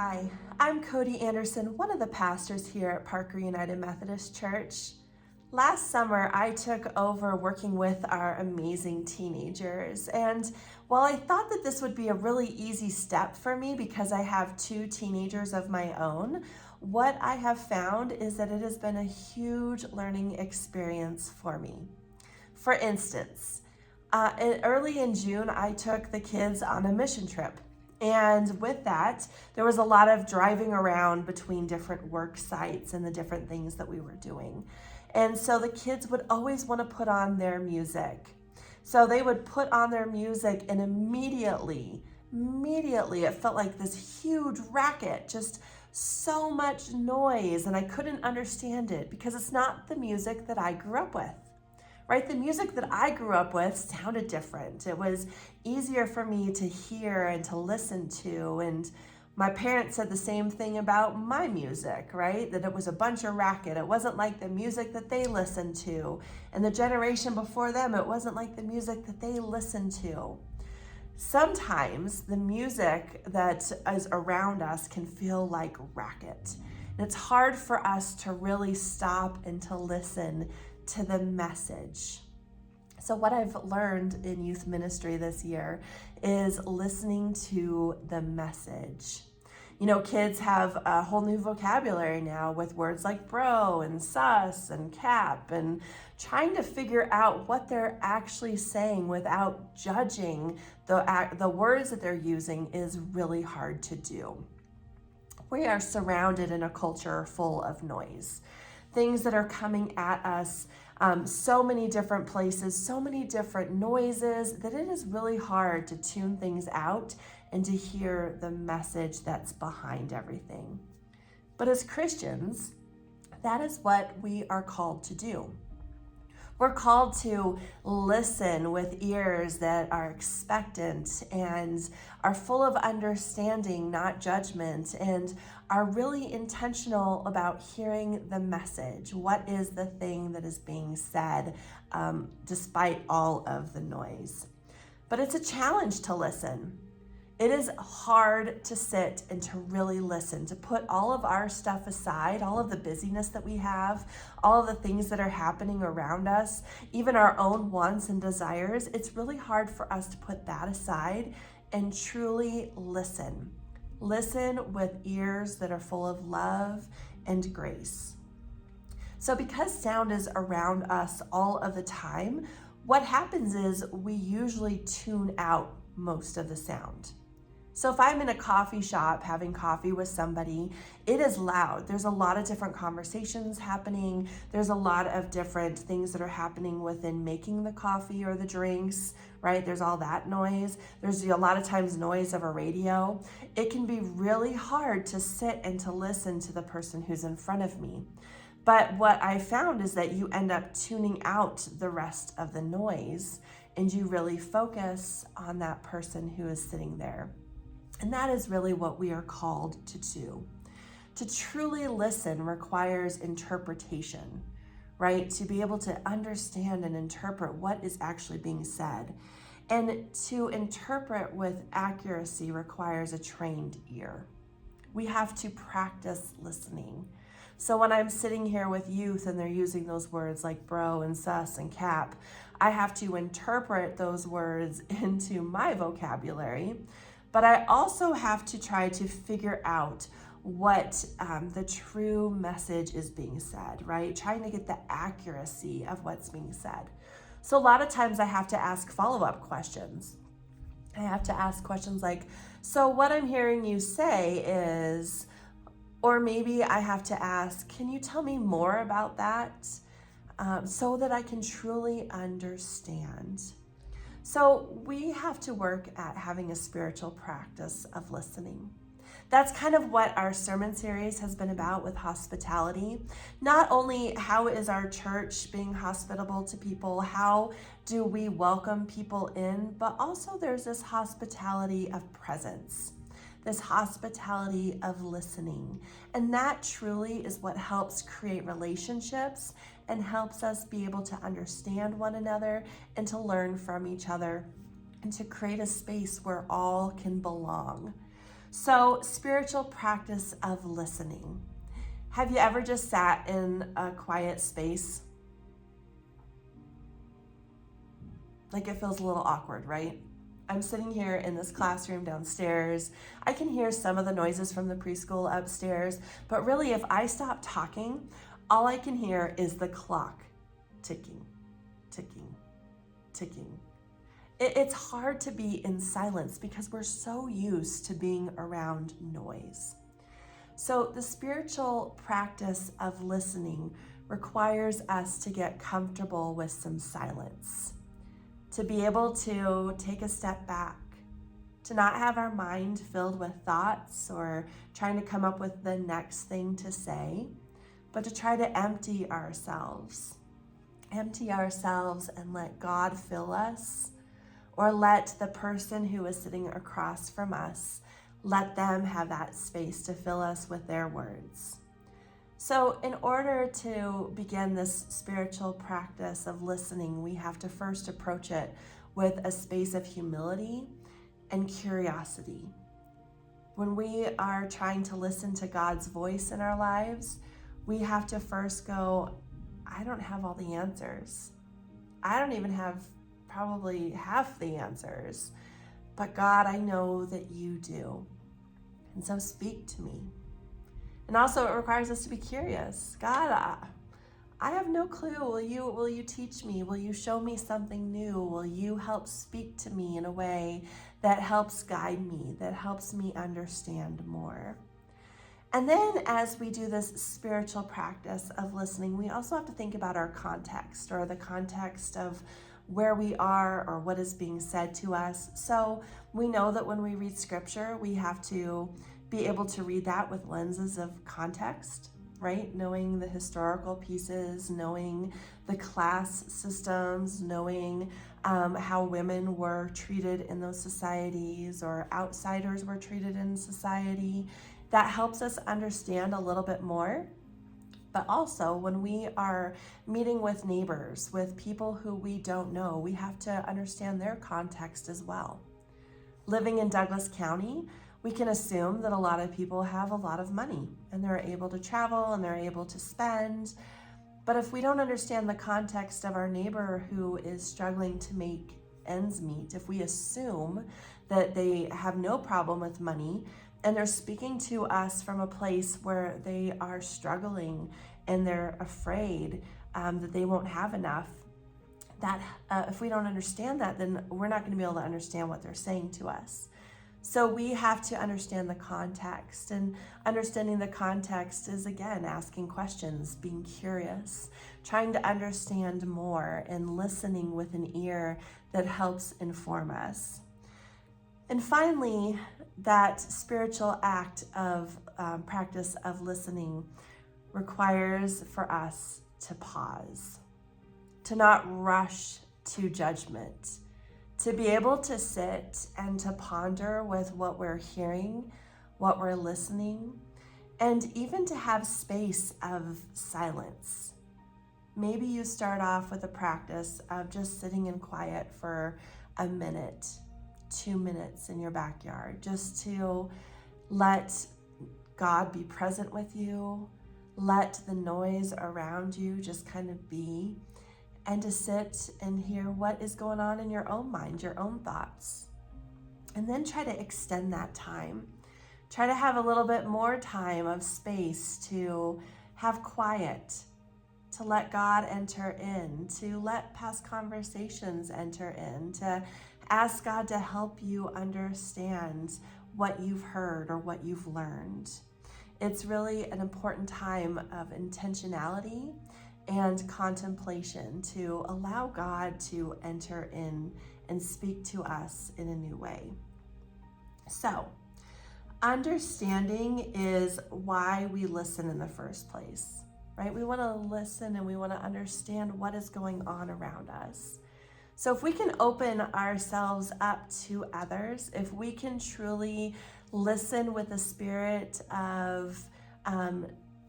Hi, I'm Cody Anderson, one of the pastors here at Parker United Methodist Church. Last summer, I took over working with our amazing teenagers, and while I thought that this would be a really easy step for me because I have two teenagers of my own, what I have found is that it has been a huge learning experience for me. For instance, early in June, I took the kids on a mission trip. And with that, there was a lot of driving around between different work sites and the different things that we were doing. And so the kids would always want to put on their music. So they would put on their music and immediately, it felt like this huge racket, just so much noise. And I couldn't understand it because it's not the music that I grew up with. Right? The music that I grew up with sounded different. It was easier for me to hear and to listen to. And my parents said the same thing about my music, right? That it was a bunch of racket. It wasn't like the music that they listened to. And the generation before them, it wasn't like the music that they listened to. Sometimes the music that is around us can feel like racket. And it's hard for us to really stop and to listen to the message. So what I've learned in youth ministry this year is listening to the message. You know, kids have a whole new vocabulary now with words like bro and sus and cap, and trying to figure out what they're actually saying without judging the words that they're using is really hard to do. We are surrounded in a culture full of noise. Things that are coming at us, so many different places, so many different noises, that it is really hard to tune things out and to hear the message that's behind everything. But as Christians, that is what we are called to do. We're called to listen with ears that are expectant and are full of understanding, not judgment, and are really intentional about hearing the message. What is the thing that is being said despite all of the noise? But it's a challenge to listen. It is hard to sit and to really listen, to put all of our stuff aside, all of the busyness that we have, all of the things that are happening around us, even our own wants and desires. It's really hard for us to put that aside and truly listen. Listen with ears that are full of love and grace. So because sound is around us all of the time, what happens is we usually tune out most of the sound. So if I'm in a coffee shop having coffee with somebody, it is loud. There's a lot of different conversations happening. There's a lot of different things that are happening within making the coffee or the drinks, right? There's all that noise. There's a lot of times noise of a radio. It can be really hard to sit and to listen to the person who's in front of me. But what I found is that you end up tuning out the rest of the noise and you really focus on that person who is sitting there. And that is really what we are called to do. To truly listen requires interpretation, right? To be able to understand and interpret what is actually being said. And to interpret with accuracy requires a trained ear. We have to practice listening. So when I'm sitting here with youth and they're using those words like bro and sus and cap, I have to interpret those words into my vocabulary. But I also have to try to figure out what the true message is being said, right? Trying to get the accuracy of what's being said. So a lot of times I have to ask follow-up questions. I have to ask questions like, so what I'm hearing you say is, or maybe I have to ask, can you tell me more about that? So that I can truly understand. So we have to work at having a spiritual practice of listening. That's kind of what our sermon series has been about with hospitality. Not only how is our church being hospitable to people, how do we welcome people in, but also there's this hospitality of presence, this hospitality of listening. And that truly is what helps create relationships and helps us be able to understand one another and to learn from each other and to create a space where all can belong. So, spiritual practice of listening. Have you ever just sat in a quiet space? Like it feels a little awkward, right? I'm sitting here in this classroom downstairs. I can hear some of the noises from the preschool upstairs, but really if I stop talking, all I can hear is the clock ticking, ticking, ticking. It's hard to be in silence because we're so used to being around noise. So the spiritual practice of listening requires us to get comfortable with some silence, to be able to take a step back, to not have our mind filled with thoughts or trying to come up with the next thing to say, but to try to empty ourselves and let God fill us, or let the person who is sitting across from us, let them have that space to fill us with their words. So in order to begin this spiritual practice of listening, we have to first approach it with a space of humility and curiosity. When we are trying to listen to God's voice in our lives, we have to first go, I don't have all the answers. I don't even have probably half the answers. But God, I know that you do. And so speak to me. And also it requires us to be curious. God, I have no clue. Will you teach me? Will you show me something new? Will you help speak to me in a way that helps guide me, that helps me understand more? And then as we do this spiritual practice of listening, we also have to think about our context, or the context of where we are or what is being said to us. So we know that when we read scripture, we have to be able to read that with lenses of context, right? Knowing the historical pieces, knowing the class systems, knowing how women were treated in those societies or outsiders were treated in society. That helps us understand a little bit more. But also when we are meeting with neighbors, with people who we don't know, we have to understand their context as well. Living in Douglas County, we can assume that a lot of people have a lot of money and they're able to travel and they're able to spend. But if we don't understand the context of our neighbor who is struggling to make ends meet, if we assume that they have no problem with money and they're speaking to us from a place where they are struggling and they're afraid that they won't have enough, that if we don't understand that, then we're not going to be able to understand what they're saying to us. So we have to understand the context, and understanding the context is, again, asking questions, being curious, trying to understand more, and listening with an ear that helps inform us. And finally, that spiritual act of practice of listening requires for us to pause, to not rush to judgment, to be able to sit and to ponder with what we're hearing, what we're listening, and even to have space of silence. Maybe you start off with a practice of just sitting in quiet for a minute, 2 minutes in your backyard, just to let God be present with you, let the noise around you just kind of be, and to sit and hear what is going on in your own mind, your own thoughts. And then try to extend that time. Try to have a little bit more time of space to have quiet, to let God enter in, to let past conversations enter in, to ask God to help you understand what you've heard or what you've learned. It's really an important time of intentionality and contemplation to allow God to enter in and speak to us in a new way. So, understanding is why we listen in the first place, right? We want to listen and we want to understand what is going on around us. So if we can open ourselves up to others, if we can truly listen with a spirit of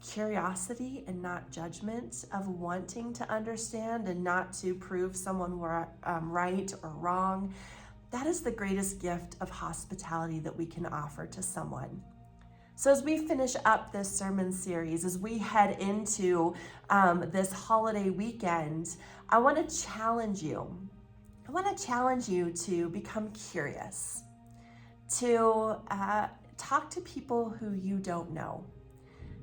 curiosity and not judgment, of wanting to understand and not to prove someone right or wrong, that is the greatest gift of hospitality that we can offer to someone. So as we finish up this sermon series, as we head into this holiday weekend, I want to challenge you. I want to challenge you to become curious, to talk to people who you don't know,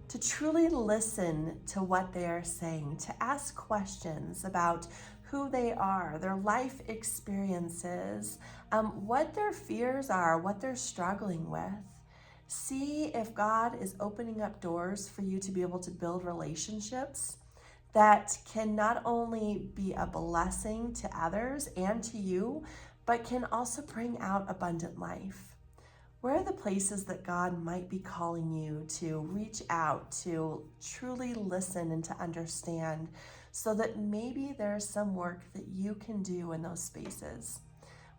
to truly listen to what they are saying, to ask questions about who they are, their life experiences, what their fears are, what they're struggling with. See if God is opening up doors for you to be able to build relationships that can not only be a blessing to others and to you, but can also bring out abundant life. Where are the places that God might be calling you to reach out, to truly listen and to understand, so that maybe there's some work that you can do in those spaces?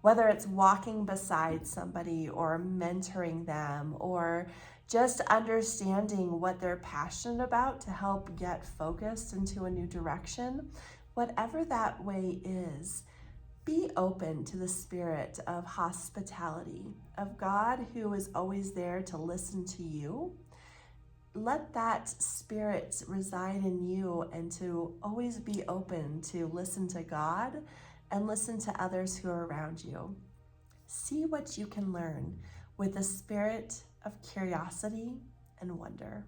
Whether it's walking beside somebody or mentoring them or just understanding what they're passionate about to help get focused into a new direction, whatever that way is, be open to the spirit of hospitality, of God who is always there to listen to you. Let that spirit reside in you and to always be open to listen to God and listen to others who are around you. See what you can learn with a spirit of curiosity and wonder.